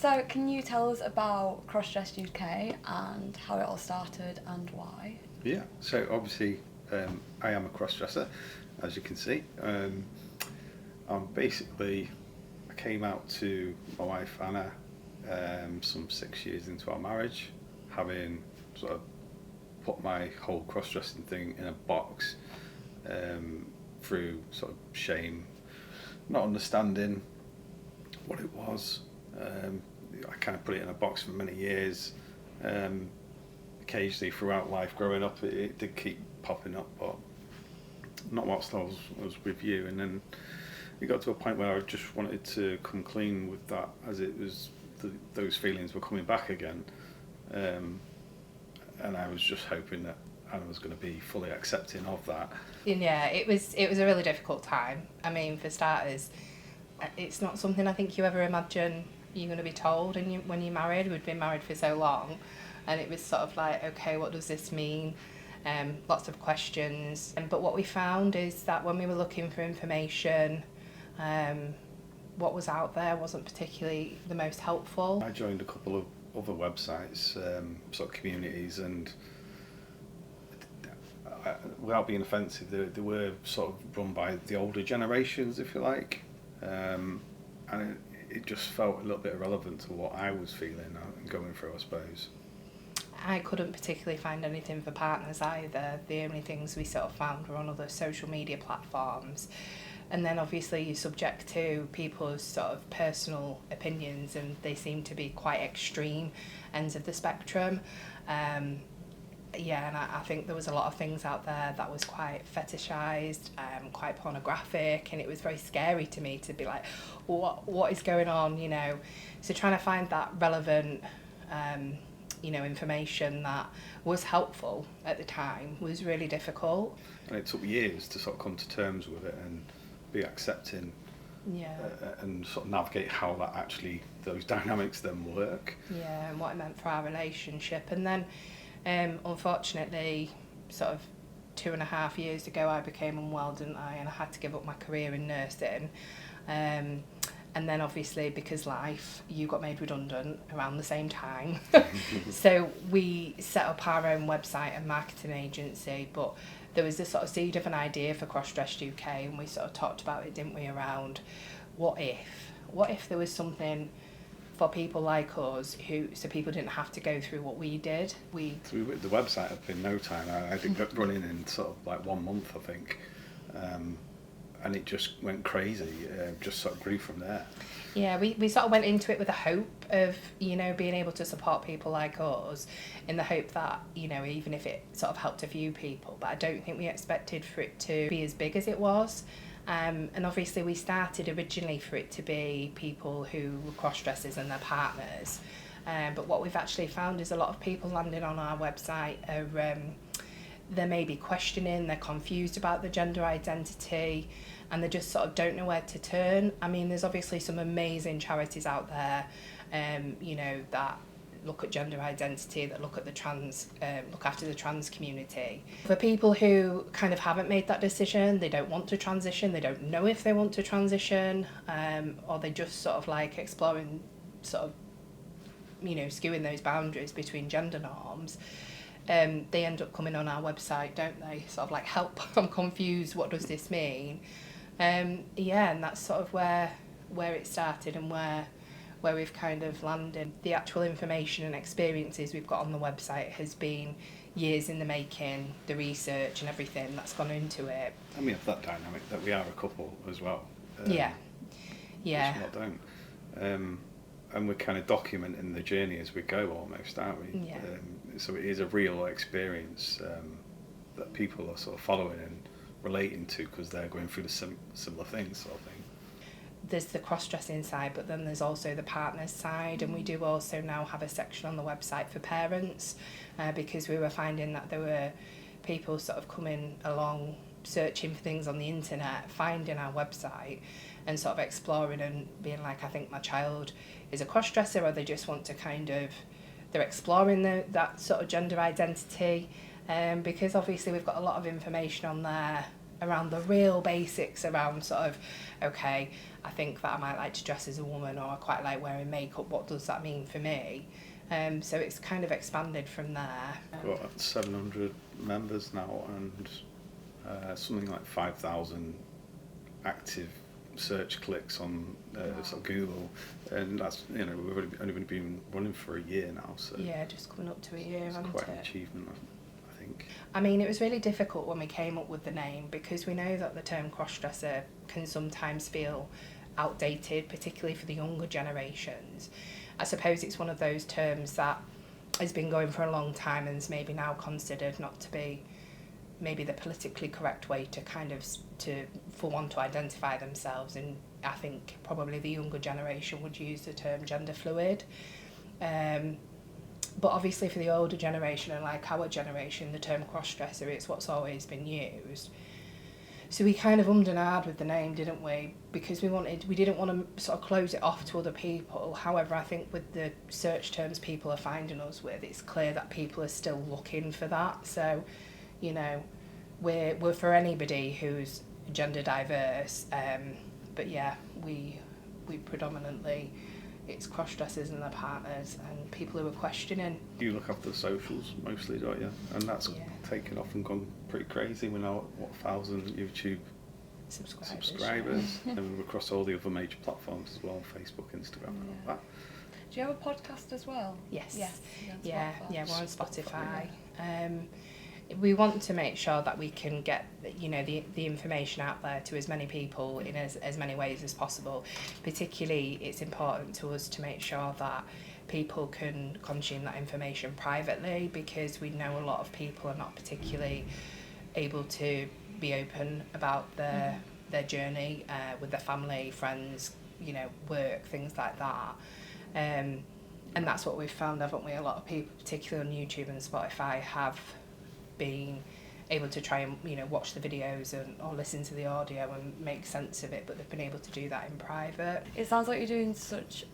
So can you tell us about Crossdressed UK and how it all started and why? Yeah, so obviously I am a crossdresser, as you can see. I came out to my wife Anna some 6 years into our marriage, having sort of put my whole cross-dressing thing in a box through sort of shame, not understanding what it was. I kind of put it in a box for many years. Occasionally throughout life growing up it did keep popping up, but not whilst I was with you. And then it got to a point where I just wanted to come clean with that, as it was those feelings were coming back again, and I was just hoping that Anna was going to be fully accepting of that. Yeah, it was a really difficult time. I mean, for starters, it's not something I think you ever imagine you're going to be told, and when you're married. We'd been married for so long, and it was sort of like, okay, what does this mean? Lots of questions. But what we found is that when we were looking for information, what was out there wasn't particularly the most helpful. I joined a couple of other websites, sort of communities, and without being offensive, they were sort of run by the older generations, if you like, and it just felt a little bit irrelevant to what I was feeling and going through, I suppose. I couldn't particularly find anything for partners either. The only things we sort of found were on other social media platforms. And then obviously you're subject to people's sort of personal opinions, and they seem to be quite extreme ends of the spectrum. And I think there was a lot of things out there that was quite fetishised, quite pornographic, and it was very scary to me to be like, what is going on, you know? So trying to find that relevant information that was helpful at the time was really difficult. And it took years to sort of come to terms with it and be accepting, and sort of navigate how those dynamics then work. Yeah, and what it meant for our relationship. And then unfortunately, sort of 2.5 years ago, I became unwell, didn't I? And I had to give up my career in nursing. And then obviously, because you got made redundant around the same time. So we set up our own website and marketing agency, but there was this sort of seed of an idea for Crossdressed UK, and we sort of talked about it, didn't we, around what if there was something for people like us, so people didn't have to go through what we did. So we whipped the website up in no time. I did get running in sort of like 1 month, I think. And it just went crazy, just sort of grew from there. Yeah, we sort of went into it with a hope of, being able to support people like us, in the hope that, even if it sort of helped a few people, but I don't think we expected for it to be as big as it was. And obviously we started originally for it to be people who were cross-dressers and their partners. But what we've actually found is a lot of people landing on our website are, they may be questioning, they're confused about the gender identity, and they just sort of don't know where to turn. I mean, there's obviously some amazing charities out there, that look at gender identity, that look at look after the trans community. For people who kind of haven't made that decision, they don't want to transition, they don't know if they want to transition, or they just sort of like exploring, sort of, skewing those boundaries between gender norms. They end up coming on our website, don't they? Sort of like, help, I'm confused, what does this mean? And that's sort of where it started, and where we've kind of landed. The actual information and experiences we've got on the website has been years in the making, the research and everything that's gone into it. And we have that dynamic that we are a couple as well. Yeah. Which a lot don't. And we're kind of documenting the journey as we go, almost, aren't we? Yeah. So it is a real experience that people are sort of following and relating to, because they're going through the similar things, sort of thing. There's the cross-dressing side, but then there's also the partners side, and we do also now have a section on the website for parents, because we were finding that there were people sort of coming along, searching for things on the internet, finding our website, and sort of exploring and being like, I think my child is a cross-dresser, or they just want to they're exploring that sort of gender identity, because obviously we've got a lot of information on there around the real basics, around sort of, okay, I think that I might like to dress as a woman, or I quite like wearing makeup, what does that mean for me? So it's kind of expanded from there. Got 700 members now, and something like 5,000 active search clicks on sort of Google, and that's, you know, we've only been running for a year now, so yeah, just coming up to a year, it's hasn't quite it? an achievement, I think. I mean, it was really difficult when we came up with the name, because we know that the term crossdresser can sometimes feel outdated, particularly for the younger generations. I suppose it's one of those terms that has been going for a long time and is maybe now considered not to be maybe the politically correct way to kind of for one to identify themselves, and I think probably the younger generation would use the term gender fluid. But obviously for the older generation, and like our generation, the term crossdresser is what's always been used. So we kind of ummed and ahed with the name, didn't we? Because we didn't want to sort of close it off to other people. However, I think with the search terms people are finding us with, it's clear that people are still looking for that. So, you know, we're for anybody who's gender diverse. But yeah, we predominantly, it's crossdressers and their partners and people who are questioning. You look after the socials mostly, don't you? And that's taken off and gone pretty crazy. We're now at, 1,000 YouTube subscribers, and we're across all the other major platforms as well, Facebook, Instagram, and all that. Do you have a podcast as well? Yes. Yeah, We're on Spotify. We want to make sure that we can get, you know, the information out there to as many people in as many ways as possible. Particularly, it's important to us to make sure that people can consume that information privately, because we know a lot of people are not particularly able to be open about their journey with their family, friends, you know, work, things like that. And that's what we've found, haven't we? A lot of people, particularly on YouTube and Spotify, have been able to try and, you know, watch the videos or listen to the audio and make sense of it, but they've been able to do that in private. It sounds like you're doing such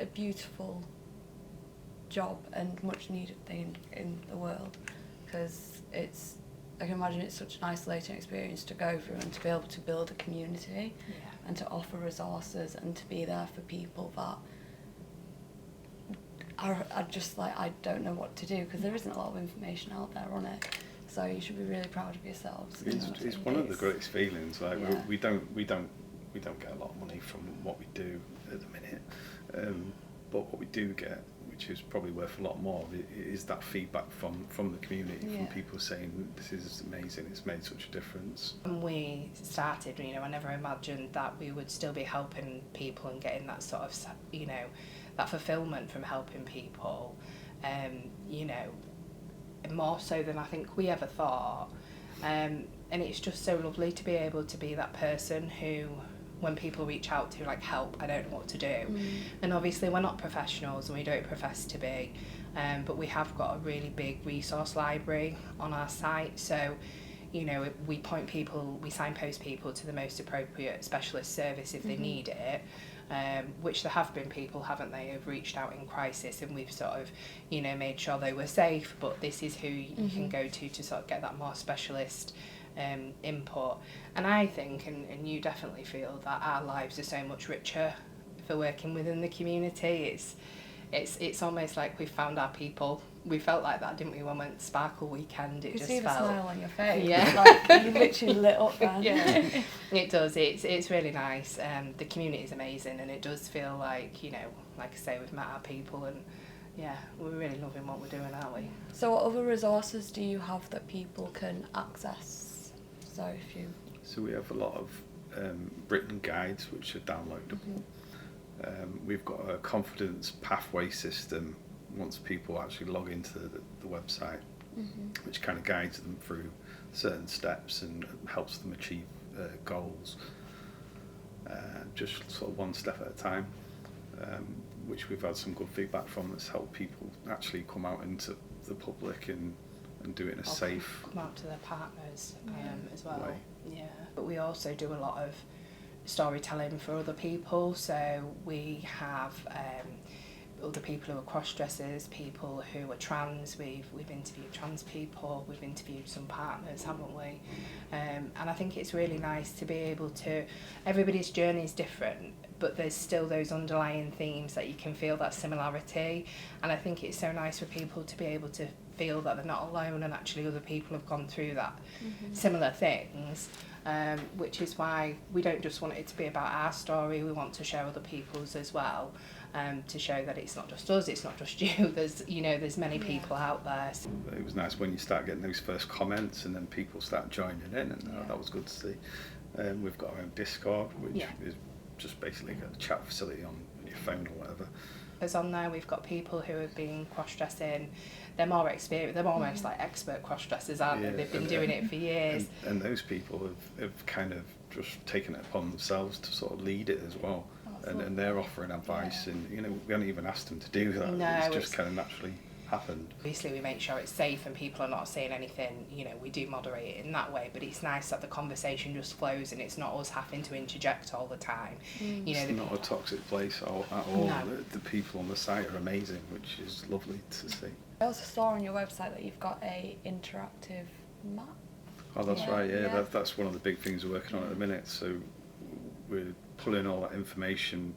a beautiful job and much needed thing in the world, because I can imagine it's such an isolating experience to go through, and to be able to build a community and to offer resources and to be there for people that are just like, I don't know what to do, because there isn't a lot of information out there on it. So you should be really proud of yourselves. It's one of the greatest feelings. Like we don't get a lot of money from what we do at the minute, but what we do get, which is probably worth a lot more, is that feedback from the community, from people saying this is amazing, it's made such a difference. When we started, you know, I never imagined that we would still be helping people and getting that sort of, you know, that fulfilment from helping people, you know, more so than I think we ever thought. And it's just so lovely to be able to be that person who, when people reach out to, like, help, I don't know what to do. And obviously we're not professionals and we don't profess to be, but we have got a really big resource library on our site. So, you know, we signpost people to the most appropriate specialist service if they need it. Which there have been people, haven't they, who've reached out in crisis, and we've sort of, you know, made sure they were safe, but this is who you can go to sort of get that more specialist input. And I think, and you definitely feel, that our lives are so much richer for working within the community. It's almost like we've found our people. We felt like that, didn't we, when we went Sparkle Weekend? It you just see felt... the smile on your face. Yeah. Like, you literally lit up then. Yeah, it does. It's really nice. The community is amazing, and it does feel like, you know, like I say, we've met our people, and yeah, we're really loving what we're doing, aren't we? So what other resources do you have that people can access? So we have a lot of written guides which are downloadable. We've got a confidence pathway system once people actually log into the website, which kind of guides them through certain steps and helps them achieve goals, just sort of one step at a time, which we've had some good feedback from. That's helped people actually come out into the public and do it in a safe... Come out to their partners as well. way. Yeah. But we also do a lot of storytelling for other people, so we have other people who are cross-dressers, people who are trans. We've interviewed trans people, we've interviewed some partners, haven't we? And I think it's really nice to be able to, everybody's journey is different, but there's still those underlying themes that you can feel that similarity. And I think it's so nice for people to be able to feel that they're not alone, and actually other people have gone through that similar things. Which is why we don't just want it to be about our story, we want to share other people's as well, to show that it's not just us, it's not just you, there's many people out there. It was nice when you start getting those first comments and then people start joining in, and that was good to see. We've got our own Discord, which is just basically a chat facility on your phone or whatever. As on there, we've got people who have been cross-dressing. They're more experienced. They're almost like expert cross-dressers, aren't they? They've been doing it for years. And those people have kind of just taken it upon themselves to sort of lead it as well. And they're offering advice, and we haven't even asked them to do that. No, it's just kind of naturally happened. Obviously, we make sure it's safe and people are not saying anything. We do moderate it in that way, but it's nice that the conversation just flows and it's not us having to interject all the time. It's not a toxic place at all. No. The people on the site are amazing, which is lovely to see. I also saw on your website that you've got a interactive map. Oh, that's right. Yeah. That's one of the big things we're working on at the minute. So we're pulling all that information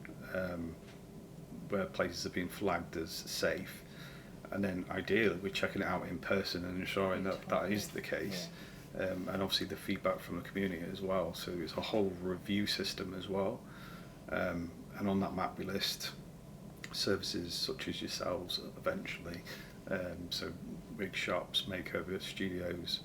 where places have been flagged as safe. And then ideally we're checking it out in person and ensuring that is the case. And obviously the feedback from the community as well. So it's a whole review system as well. And on that map we list services such as yourselves eventually. So wig shops, makeover studios,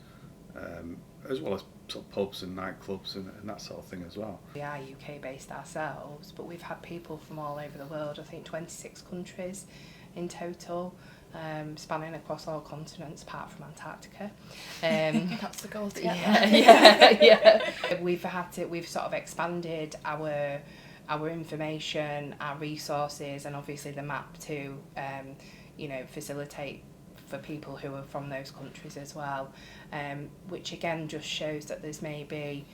as well as sort of pubs and nightclubs and that sort of thing as well. We are UK based ourselves, but we've had people from all over the world, I think 26 countries in total. Spanning across all continents apart from Antarctica. That's the goal to get yeah. We've sort of expanded our information, our resources, and obviously the map to facilitate for people who are from those countries as well, which again just shows that there's maybe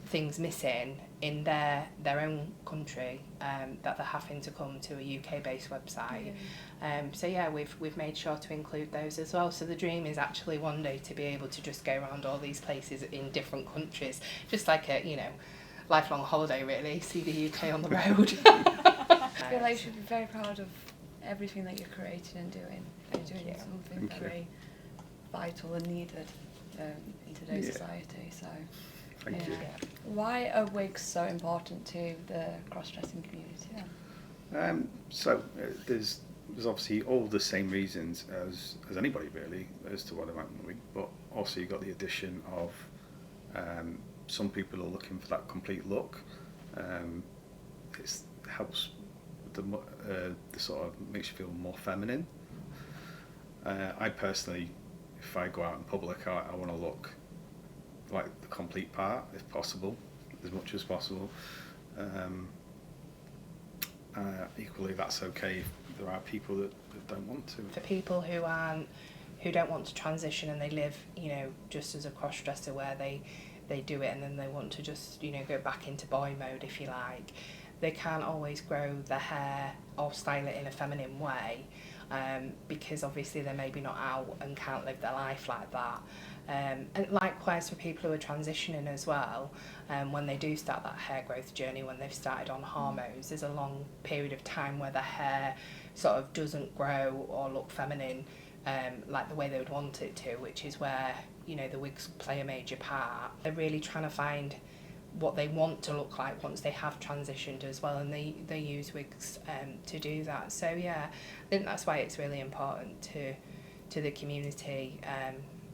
things missing in their own country, that they're having to come to a UK based website. We've made sure to include those as well. So the dream is actually one day to be able to just go around all these places in different countries, just like a lifelong holiday really, see the UK on the road. I feel like you should be very proud of everything that you're creating and doing. You're doing something very vital and needed in today's society. So Thank you. Why are wigs so important to the cross-dressing community then? There's obviously all the same reasons as anybody really as to why they want a wig, but also you've got the addition of some people are looking for that complete look. It helps the sort of makes you feel more feminine. I personally, if I go out in public, I want to look like the complete part, if possible, as much as possible. Equally, that's okay if there are people that don't want to. For people who don't want to transition and they live, just as a cross-dresser where they do it and then they want to just, go back into boy mode, if you like, they can't always grow their hair or style it in a feminine way, because obviously they're maybe not out and can't live their life like that. And likewise for people who are transitioning as well, when they do start that hair growth journey, when they've started on hormones, there's a long period of time where the hair sort of doesn't grow or look feminine like the way they would want it to, which is where, the wigs play a major part. They're really trying to find what they want to look like once they have transitioned as well, and they use wigs to do that. So I think that's why it's really important to the community,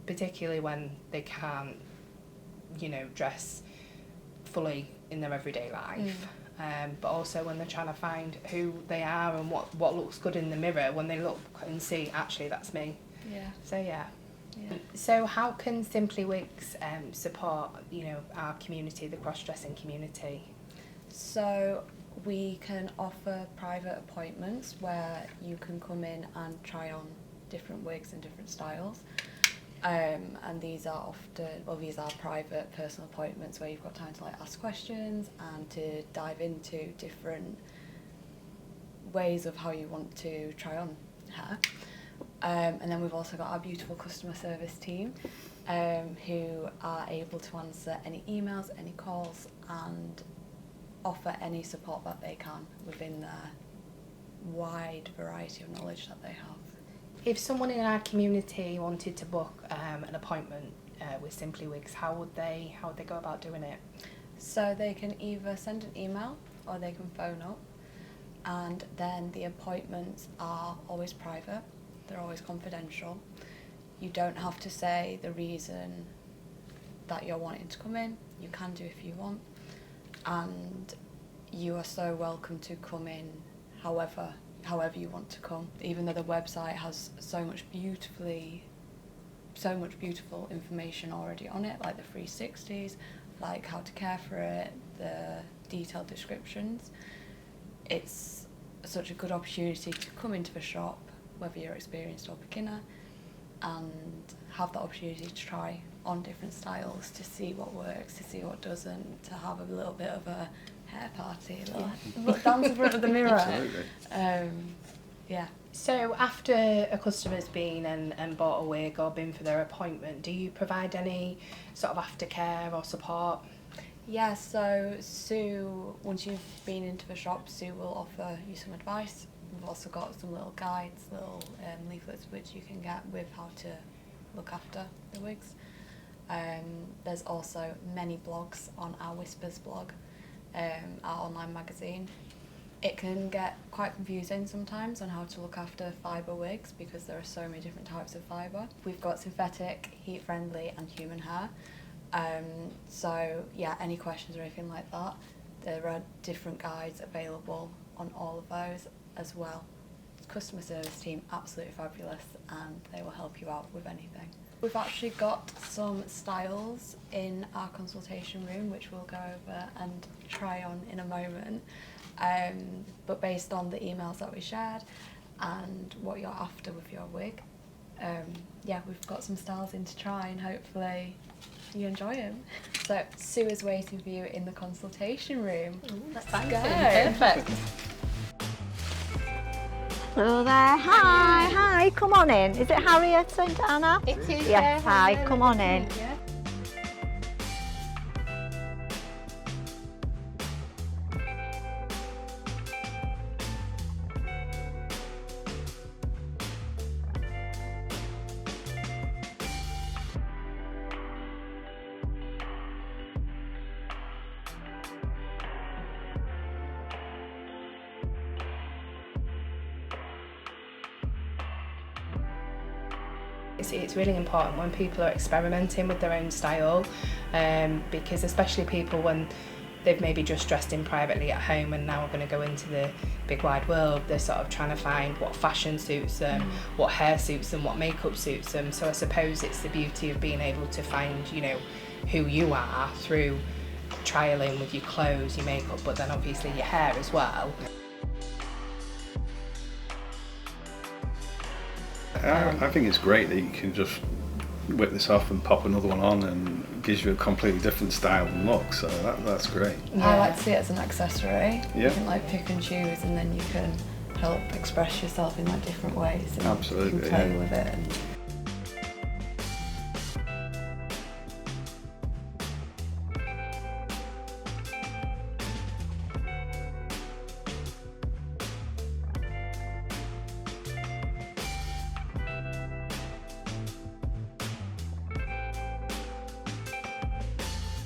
particularly when they can't dress fully in their everyday life, but also when they're trying to find who they are and what looks good in the mirror when they look and see, actually that's me. So how can Simply Wigs support our community, the cross-dressing community? So we can offer private appointments where you can come in and try on different wigs and different styles, and these are private personal appointments where you've got time to ask questions and to dive into different ways of how you want to try on hair. And then we've also got our beautiful customer service team who are able to answer any emails, any calls, and offer any support that they can within their wide variety of knowledge that they have. If someone in our community wanted to book an appointment with Simply Wigs, how would they go about doing it? So they can either send an email or they can phone up, and then the appointments are always private, they're always confidential. You don't have to say the reason that you're wanting to come in, you can do if you want, and you are so welcome to come in however you want to come, even though the website has so much beautiful information already on it, like the 360s, like how to care for it, the detailed descriptions. It's such a good opportunity to come into the shop, whether you're experienced or beginner, and have the opportunity to try on different styles, to see what works, to see what doesn't, to have a little bit of a hair party, a little dance in front of the mirror. Absolutely. Yeah. So after a customer's been and bought a wig or been for their appointment, do you provide any sort of aftercare or support? Yeah, so Sue, once you've been into the shop, Sue will offer you some advice. We've also got some little guides, little leaflets which you can get with how to look after the wigs. There's also many blogs on our Whispers blog, our online magazine. It can get quite confusing sometimes on how to look after fibre wigs because there are so many different types of fibre. We've got synthetic, heat friendly and human hair. So yeah, any questions or anything like that, there are different guides available on all of those as well. Customer service team, absolutely fabulous, and they will help you out with anything. We've actually got some styles in our consultation room which we'll go over and try on in a moment, but based on the emails that we shared and what you're after with your wig, yeah, we've got some styles in to try and hopefully you enjoy them. So Sue is waiting for you in the consultation room. Ooh, let's exciting. go. Perfect. Hello there. Hi, come on in. Is it Harriet and Anna? It is. Yes, hi, come on in. Yeah. It's really important when people are experimenting with their own style, because especially people when they've maybe just dressed in privately at home and now are going to go into the big wide world, they're sort of trying to find what fashion suits them, what hair suits them, what makeup suits them. So I suppose it's the beauty of being able to find, you know, who you are through trialing with your clothes, your makeup, but then obviously your hair as well. I think it's great that you can just whip this off and pop another one on, and gives you a completely different style and look, so that's great. Yeah. I like to see it as an accessory. Yeah. You can like pick and choose, and then you can help express yourself in like different ways. And Absolutely, you can play yeah. with it. And